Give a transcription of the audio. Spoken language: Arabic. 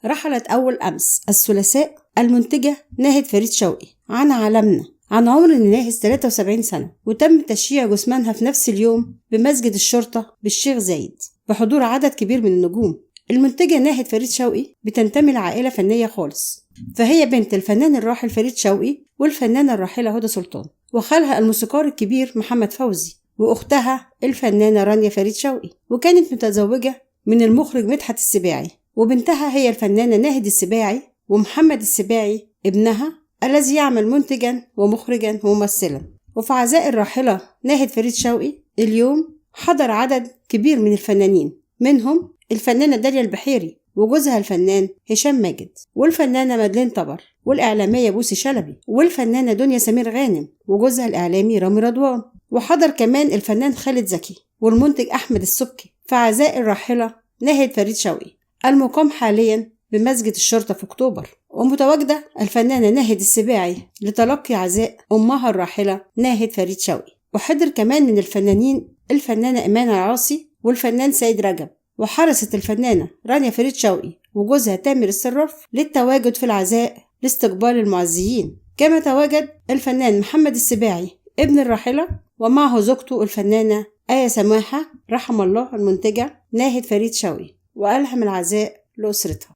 رحلت أول أمس الثلاثاء المنتجة ناهد فريد شوقي عن عالمنا عن عمر ناهز 73 سنة، وتم تشييع جثمانها في نفس اليوم بمسجد الشرطة بالشيخ زايد بحضور عدد كبير من النجوم. المنتجة ناهد فريد شوقي بتنتمي لعائلة فنية خالص، فهي بنت الفنان الراحل فريد شوقي والفنانة الراحلة هدى سلطان، وخالها الموسيقار الكبير محمد فوزي، وأختها الفنانة رانيا فريد شوقي، وكانت متزوجة من المخرج مدحت السباعي، وبنتها هي الفنانة ناهد السباعي، ومحمد السباعي ابنها الذي يعمل منتجا ومخرجا وممثلا. وفي عزاء الراحلة ناهد فريد شوقي اليوم حضر عدد كبير من الفنانين، منهم الفنانة داليا البحيري وجوزها الفنان هشام ماجد، والفنانة مدلين طبر، والإعلامية بوسي شلبي، والفنانة دنيا سمير غانم وجوزها الإعلامي رامي رضوان، وحضر كمان الفنان خالد زكي والمنتج أحمد السبكي في عزاء الراحلة ناهد فريد شوقي المقام حاليا بمسجد الشرطة في أكتوبر. ومتواجدة الفنانة ناهد السباعي لتلقي عزاء أمها الراحلة ناهد فريد شوقي. وحضر كمان من الفنانين الفنانة إيمان العاصي والفنان سيد رجب، وحرصت الفنانة رانيا فريد شوقي وجوزها تامر الصراف للتواجد في العزاء لاستقبال المعزيين. كما تواجد الفنان محمد السباعي ابن الراحلة ومعه زوجته الفنانة آية سماحة رحم الله المنتجة ناهد فريد شوقي، وألهم العزاء لأسرتها.